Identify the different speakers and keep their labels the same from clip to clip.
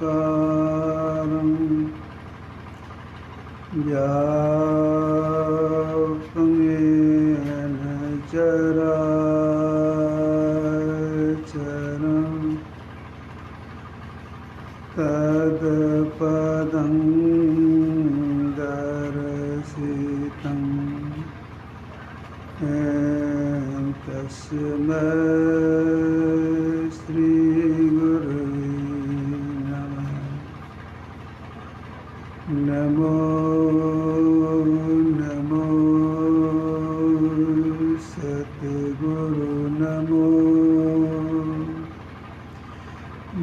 Speaker 1: अखण्डमण्डलाकारं व्याप्तं येन चराचरं तत्पदं दर्शितं तस्मै श्रीगुरुवे नमः। नमो नमो सद्गुरु नमो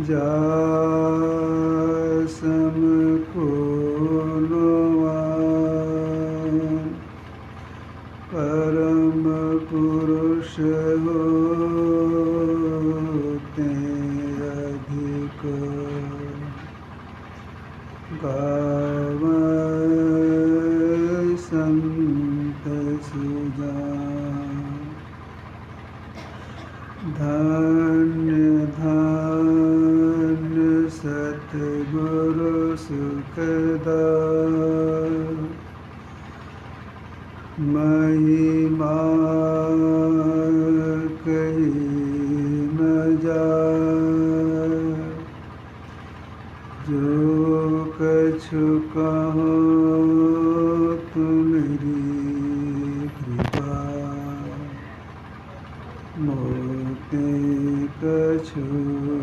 Speaker 1: जासमको परम पुरुष होते अधिक गावै संत सुजान। धन्य धन्य सतगुरु सुखदाय महिमा कही न जाए। जो कछु कहो तुम्हारी कृपा मोते कछु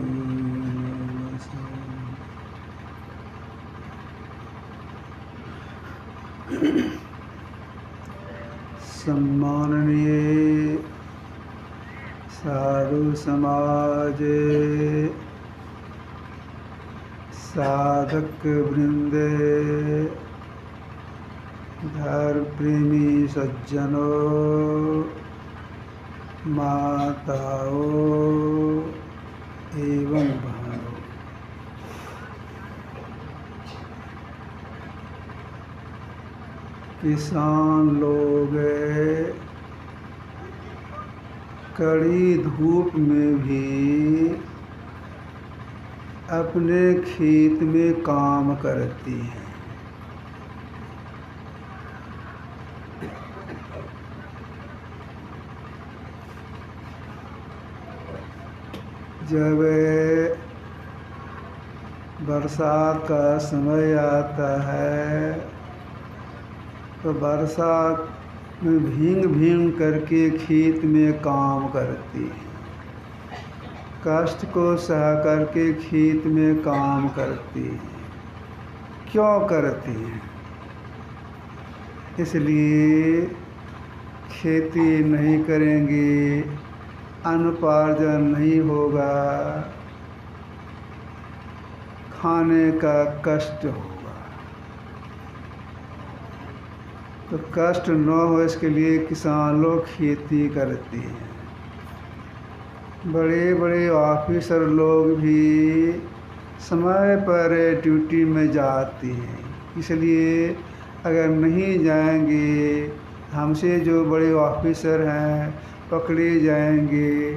Speaker 1: न सहे। सम्माननीय साधु समाज, साधक वृंद, धर्म प्रेमी सज्जनों, माताओं एवं बहनों, किसान लोग कड़ी धूप में भी अपने खेत में काम करती हैं। जब बरसात का समय आता है तो बरसात में भींग भींग करके खेत में काम करती है। कष्ट को सह करके खेत में काम करती है। क्यों करती है? इसलिए खेती नहीं करेंगे, अन्नपार्जन नहीं होगा, खाने का कष्ट होगा। तो कष्ट न हो इसके लिए किसान लोग खेती करते हैं। बड़े बड़े ऑफिसर लोग भी समय पर ड्यूटी में जाते हैं। इसलिए अगर नहीं जाएंगे, हमसे जो बड़े ऑफिसर हैं पकड़े जाएंगे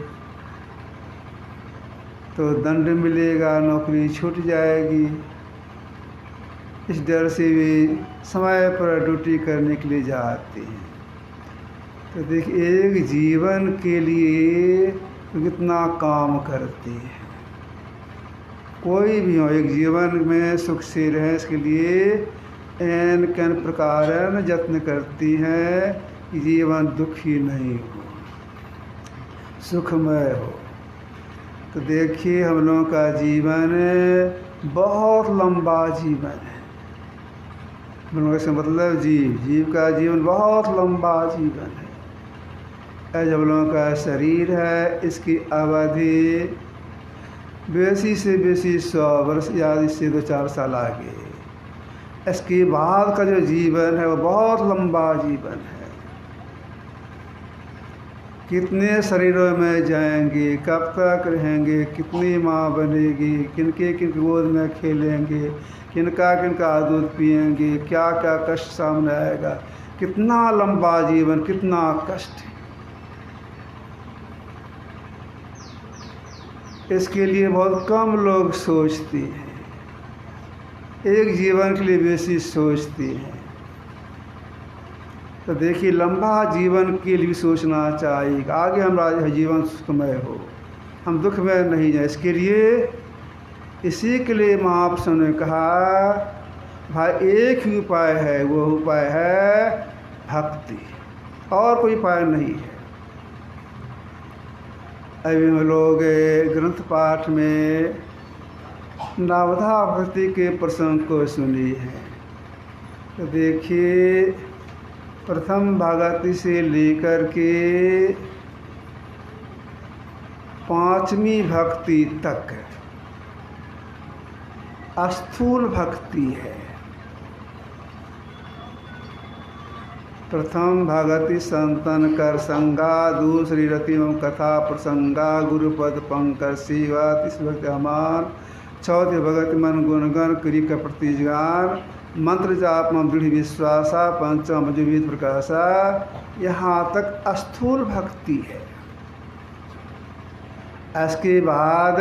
Speaker 1: तो दंड मिलेगा, नौकरी छूट जाएगी। इस डर से वे समय पर ड्यूटी करने के लिए जाते हैं। तो देखिए, एक जीवन के लिए कितना काम करती है। कोई भी हो, एक जीवन में सुख से रहे इसके लिए एन कन प्रकार यत्न करती हैं कि जीवन दुखी नहीं हो, सुखमय हो। तो देखिए, हम लोगों का जीवन बहुत लंबा जीवन है। हम लोगों से मतलब जीव का जीवन बहुत लंबा जीवन है। जब लोगों का शरीर है, इसकी अवधि बेसी से बेसी 100 वर्ष या इससे 2-4 साल आगे। इसके बाद का जो जीवन है वो बहुत लंबा जीवन है। कितने शरीरों में जाएंगे, कब तक रहेंगे, कितनी माँ बनेगी, किनके गोद में खेलेंगे, किनका दूध पिएंगे, क्या क्या कष्ट सामने आएगा। कितना लंबा जीवन, कितना कष्ट है। इसके लिए बहुत कम लोग सोचते हैं, एक जीवन के लिए बेसी सोचते हैं। तो देखिए, लंबा जीवन के लिए सोचना चाहिए, आगे हमारा जीवन सुखमय हो, हम दुख में नहीं जाए। इसके लिए, इसी के लिए महापुरुषों ने कहा भाई एक ही उपाय है, वो उपाय है भक्ति, और कोई उपाय नहीं है। अभी हम लोग ग्रंथ पाठ में नवधा भक्ति के प्रसंग को सुनी है। तो देखिए, प्रथम भगति से लेकर के 5वीं भक्ति तक स्थूल भक्ति है। प्रथम भगति संतन कर संगा, दूसरी रति कथा प्रसंगा, गुरुपद पंकज सेवा, तीसरी भक्ति अमान, चौथी भगत मन गुणगण क्री का प्रतिगान, मंत्र जाप में दृढ़ विश्वासा, पंचम विविध प्रकाशा। यहाँ तक स्थूल भक्ति है। इसके बाद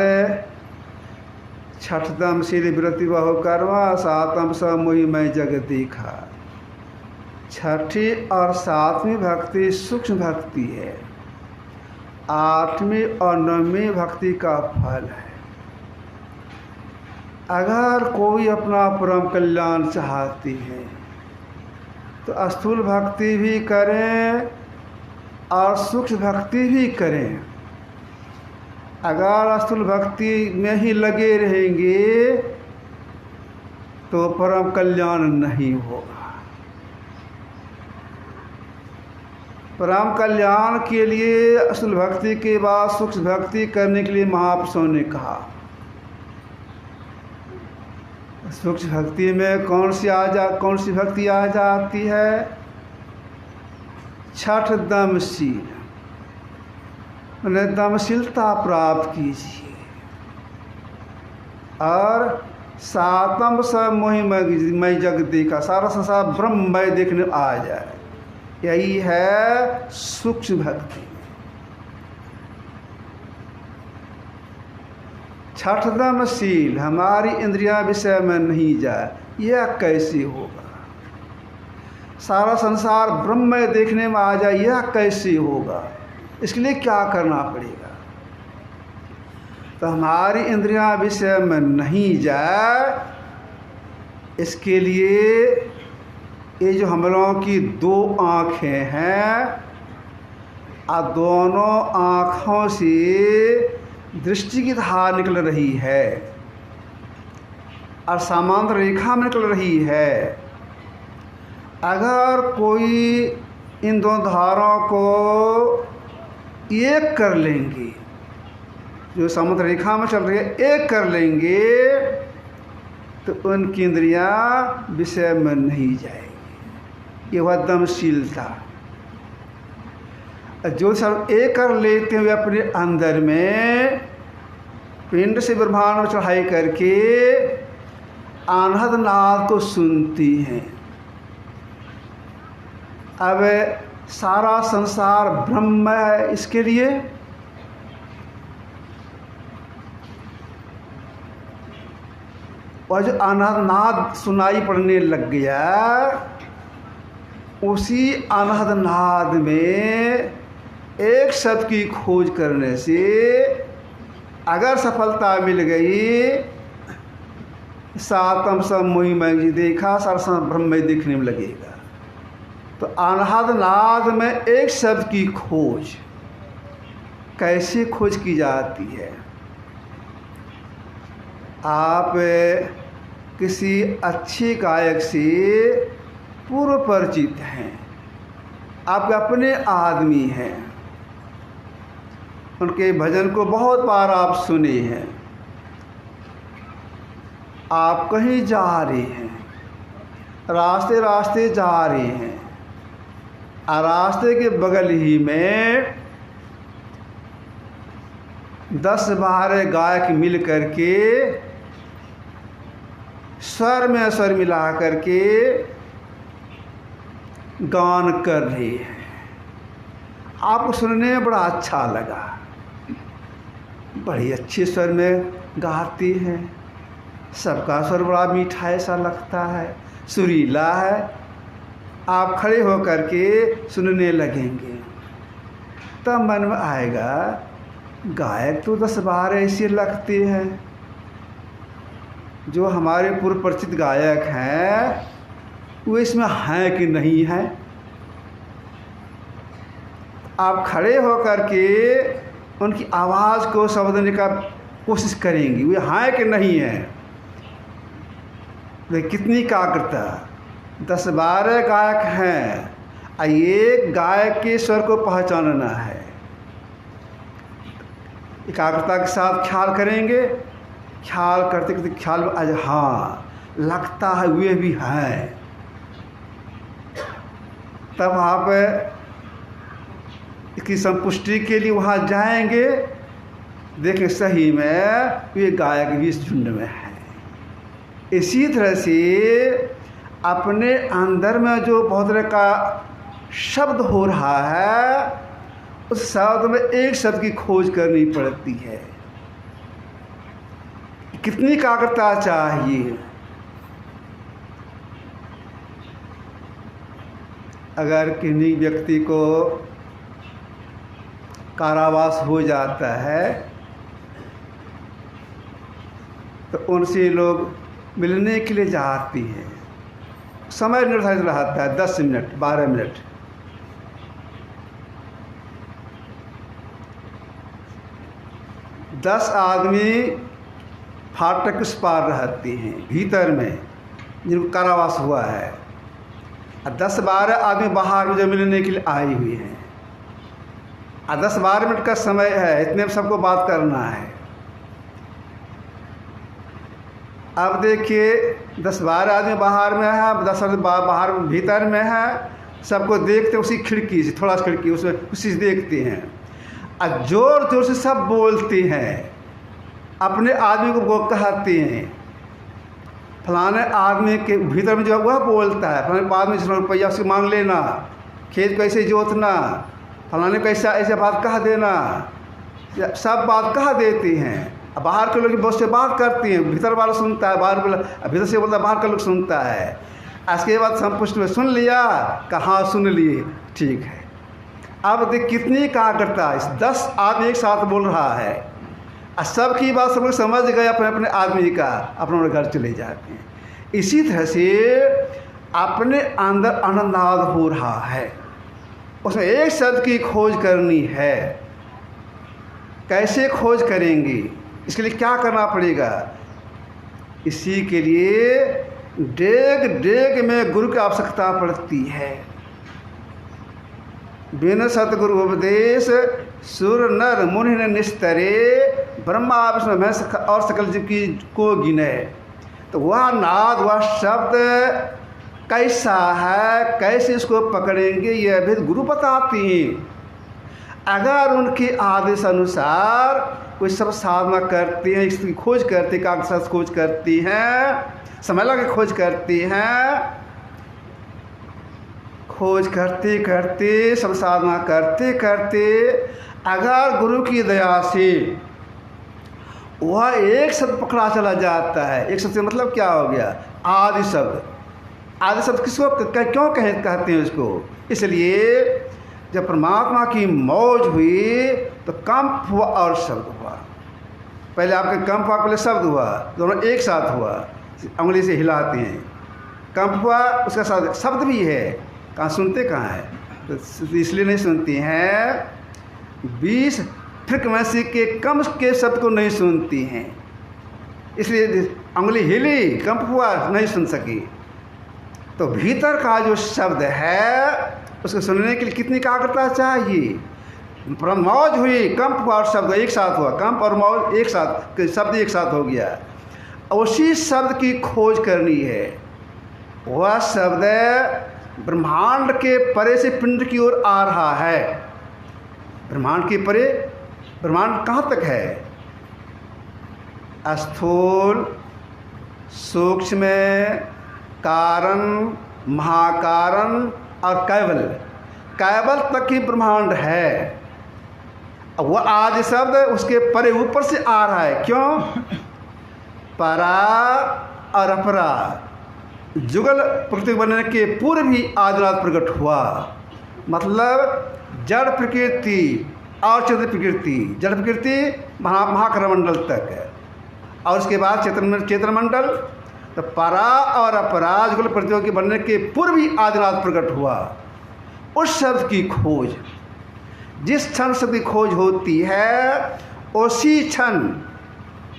Speaker 1: छठतम शील व्रति बहु कर्मा, सातम स मोहि मैं जग देखा। छठी और 7वीं भक्ति सूक्ष्म भक्ति है, 8वीं और 9वीं भक्ति का फल है। अगर कोई अपना परम कल्याण चाहती है तो स्थूल भक्ति भी करें और सूक्ष्म भक्ति भी करें। अगर स्थूल भक्ति में ही लगे रहेंगे तो परम कल्याण नहीं होगा। परम कल्याण के लिए स्थूल भक्ति के बाद सूक्ष्म भक्ति करने के लिए महापुरुषों ने कहा। सूक्ष्म भक्ति में कौन सी भक्ति आ जाती है? छठ दमशील, मैंने दमशीलता प्राप्त कीजिए। और 7म स मोहि मैं जग देखा, सारा संसार ब्रह्ममय देखने आ जाए, यही है सूक्ष्म भक्ति। छठदमशील, हमारी इंद्रियां विषय में नहीं जाए, यह कैसे होगा? सारा संसार ब्रह्ममय देखने में आ जाए, यह कैसे होगा? इसके लिए क्या करना पड़ेगा? तो हमारी इंद्रियां विषय में नहीं जाए, इसके लिए ये जो हम लोगों की 2 आँखें हैं, दोनों आँखों से दृष्टि की धार निकल रही है और समांतर रेखा में निकल रही है। अगर कोई इन 2 धारों को एक कर लेंगे, जो समांतर रेखा में चल रही है, एक कर लेंगे तो उनकी इंद्रियां विषय में नहीं जाएगी। ये हुआ दमशीलता। जो सब एक कर लेते हुए अपने अंदर में पिंड से ब्रह्मांड में चढ़ाई करके अनहद नाद को सुनती हैं। अब सारा संसार ब्रह्म है, इसके लिए और जो अनहद नाद सुनाई पड़ने लग गया, उसी अनहद नाद में एक शब्द की खोज करने से अगर सफलता मिल गई, 7म स मोहि मैं देखा, सारा ब्रह्म में दिखने में लगेगा। तो अनहद नाद में एक शब्द की खोज कैसे खोज की जाती है? आप किसी अच्छे गायक से पूर्व परिचित हैं, आप अपने आदमी हैं, उनके भजन को बहुत बार आप सुने हैं। आप कहीं जा रहे हैं, रास्ते रास्ते जा रहे हैं, और रास्ते के बगल ही में 10-12 गायक मिल करके स्वर में स्वर मिला करके गान कर रहे हैं। आपको सुनने में बड़ा अच्छा लगा। बड़ी अच्छे स्वर में गाती है, सबका स्वर बड़ा मीठा ऐसा लगता है, सुरीला है। आप खड़े होकर के सुनने लगेंगे, तब मन में आएगा गायक तो 10-12 ऐसे लगते हैं। जो हमारे पूर्व परिचित गायक हैं वो इसमें हैं कि नहीं हैं। आप खड़े होकर के उनकी आवाज़ को समझने का कोशिश करेंगे, वे हैं कि नहीं हैं। वे कितनी एकाग्रता, 10-12 गायक हैं, एक गायक के स्वर को पहचानना है। एकाग्रता के साथ ख्याल करेंगे, ख्याल करते करते ख्याल में आज हाँ लगता है वे भी हैं। तब आप इसकी संपुष्टि के लिए वहाँ जाएंगे, देखें सही में ये गायक भी इस झुंड में है। इसी तरह से अपने अंदर में जो बहुत तरह का शब्द हो रहा है, उस शब्द में एक शब्द की खोज करनी पड़ती है। कितनी एकाग्रता चाहिए। अगर किन्हीं व्यक्ति को कारावास हो जाता है तो उनसे लोग मिलने के लिए जाती हैं। समय निर्धारित रहता है 10 मिनट 12 मिनट। दस आदमी फाटक उस पार रहते हैं भीतर में जिनको कारावास हुआ है, और 10-12 आदमी बाहर में जो मिलने के लिए आई हुई हैं। और 10-12 मिनट का समय है, इतने में सबको बात करना है। अब देखिए 10-12 आदमी बाहर में है, 10 आदमी बाहर भीतर में है, सबको देखते उसी खिड़की से, थोड़ा सा खिड़की उसमें उसी से देखते हैं, और जोर जोर से सब बोलते हैं, अपने आदमी को वो कहते हैं। फलाने आदमी के भीतर में जो वह बोलता है, फलाने आदमी से रुपया उससे मांग लेना, खेत कैसे जोतना, फलाने को ऐसा ऐसे बात कह देना, सब बात कह देते हैं। अब बाहर के लोग बहुत से बात करते हैं, भीतर वाला सुनता है, बाहर वाला भीतर से बोलता है, बाहर का लोग सुनता है। इसके बाद संपुष्ट में सुन लिया, कहाँ सुन लिए, ठीक है। अब देख कितनी एकाग्रता, 10 आदमी एक साथ बोल रहा है, और सबकी बात सब लोग समझ गए, अपने अपने आदमी का, अपने घर चले जाते हैं। इसी तरह से अपने अंदर आनंदाद हो रहा है, उसमें एक शब्द की खोज करनी है। कैसे खोज करेंगे, इसके लिए क्या करना पड़ेगा? इसी के लिए डेग डेग में गुरु की आवश्यकता पड़ती है। बिन सतगुरु उपदेश सुर नर मुनि न निस्तरे, ब्रह्मा विष्णु महेश और सकल जीव की को गिने। तो वह नाद, वह शब्द कैसा है, कैसे इसको पकड़ेंगे, यह भी गुरु बताती हैं। अगर उनके आदेश अनुसार कोई सब साधना करती हैं, इसकी खोज करती, कागजात खोज करती हैं, समय लगा खोज करती हैं, खोज करते करते सब साधना करते करते अगर गुरु की दया से वह एक शब्द पकड़ा चला जाता है। एक शब्द से मतलब क्या हो गया? आदि शब्द। आदि शब्द किसको क्यों कहते हैं उसको? इसलिए जब परमात्मा की मौज हुई तो कंप हुआ और शब्द हुआ। पहले आपके कंप हुआ, पहले शब्द हुआ, दोनों एक साथ हुआ, उंगली से हिलाते हैं। कंप हुआ, उसका साथ शब्द भी है। कहाँ सुनते कहाँ है? तो इसलिए नहीं सुनती हैं, 20 फ्रीक्वेंसी के कम के शब्द को नहीं सुनती हैं, इसलिए उंगली हिली, कंप हुआ, नहीं सुन सकी। तो भीतर का जो शब्द है उसको सुनने के लिए कितनी एकाग्रता चाहिए? मौज हुई, कंप हुआ और शब्द एक साथ हुआ, कंप और मौज एक साथ, शब्द एक साथ हो गया। उसी शब्द की खोज करनी है। वह शब्द ब्रह्मांड के परे से पिंड की ओर आ रहा है। ब्रह्मांड के परे, ब्रह्मांड कहाँ तक है? स्थूल, सूक्ष्म, कारण, महाकारण और कैवल, कैवल तक ही ब्रह्मांड है। अब वह आदि शब्द उसके परे ऊपर से आ रहा है। क्यों? परा और अपरा जुगल प्रकृति बनने के पूर्व ही आदिनाथ प्रकट हुआ। मतलब जड़ प्रकृति और चेतन प्रकृति, जड़ प्रकृति महाकर्मंडल तक है और उसके बाद चेतन मंडल। तो परा और अपरा जुगल प्रकृतियों के बनने के पूर्व ही आदिनाथ प्रकट हुआ। उस शब्द की खोज, जिस क्षण शब्द की खोज होती है उसी क्षण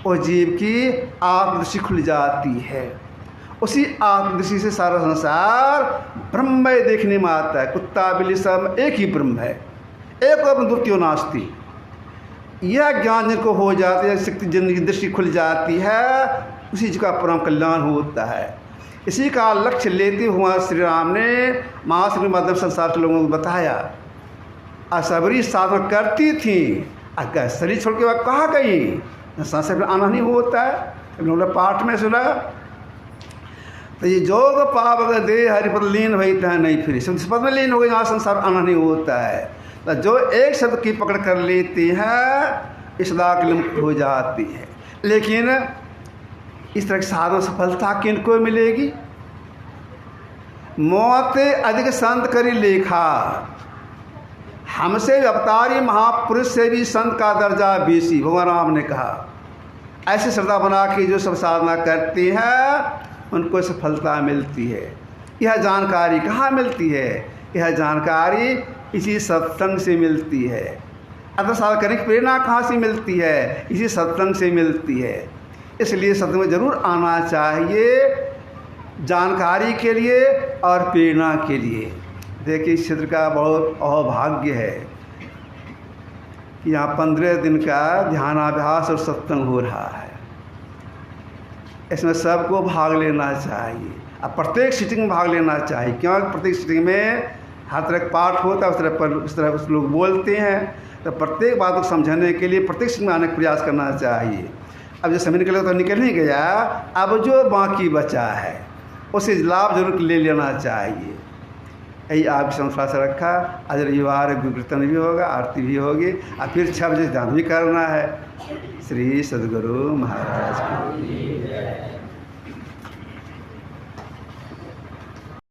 Speaker 1: वो जीव की आत्मदृष्टि खुल जाती है। उसी आत्मदृष्टि से सारा संसार ब्रह्ममय देखने में आता है। कुत्ता बिल्ली सब एक ही ब्रह्म है, एक और द्वितीय नास्ति। यह ज्ञान जिनको हो जाती है, शक्ति जिनकी दृष्टि खुल जाती है, उसी का परम कल्याण होता है। इसी का लक्ष्य लेते हुआ श्री राम ने महाश्री के माध्यम संसार के लोगों को बताया। असबरी साधना करती थी, अगर शरीर छोड़ के वह कहाँ गई? संसार में आना नहीं होता है। उन्होंने पाठ में सुना तो ये जोग पावक दे हरिपद लीन वही है नहीं, फिर पद में लीन हो गई, यहाँ संसार आना नहीं होता है। तो जो एक शब्द की पकड़ कर लेती है इस दाग मुक्त हो जाती है। लेकिन इस तरह की साधन सफलता किनको मिलेगी? मौत अधिक संत करी लेखा, हमसे अवतारी महापुरुष से भी संत का दर्जा बेसी, भगवान राम ने कहा। ऐसी श्रद्धा बना के जो सब साधना करती है उनको सफलता मिलती है। यह जानकारी कहाँ मिलती है? यह जानकारी इसी सत्संग से मिलती है। अतः साधना करने की प्रेरणा कहाँ से मिलती है? इसी सत्संग से मिलती है। इसलिए सत्संग में जरूर आना चाहिए, जानकारी के लिए और प्रेरणा के लिए। देखिए इस क्षेत्र का बहुत अभाग्य है कि यहाँ 15 दिन का ध्यानाभ्यास और सत्संग हो रहा है। इसमें सबको भाग लेना चाहिए, अब प्रत्येक सीटिंग में भाग लेना चाहिए। क्योंकि प्रत्येक सीटिंग में हर तरह का पाठ होता है, उस तरह उस लोग बोलते हैं। तो प्रत्येक बात को समझने के लिए प्रत्येक सीटिंग में आने का प्रयास करना चाहिए। अब जो समय निकलेगा तो निकल ही गया, अब जो बाकी बचा है उसे लाभ जरूर ले लेना चाहिए। यही आपकी संस्था से रखा। आज रविवार गुरु कीर्तन भी होगा, आरती भी होगी और फिर 6 बजे ध्यान भी करना है। श्री सद्गुरु महाराज की।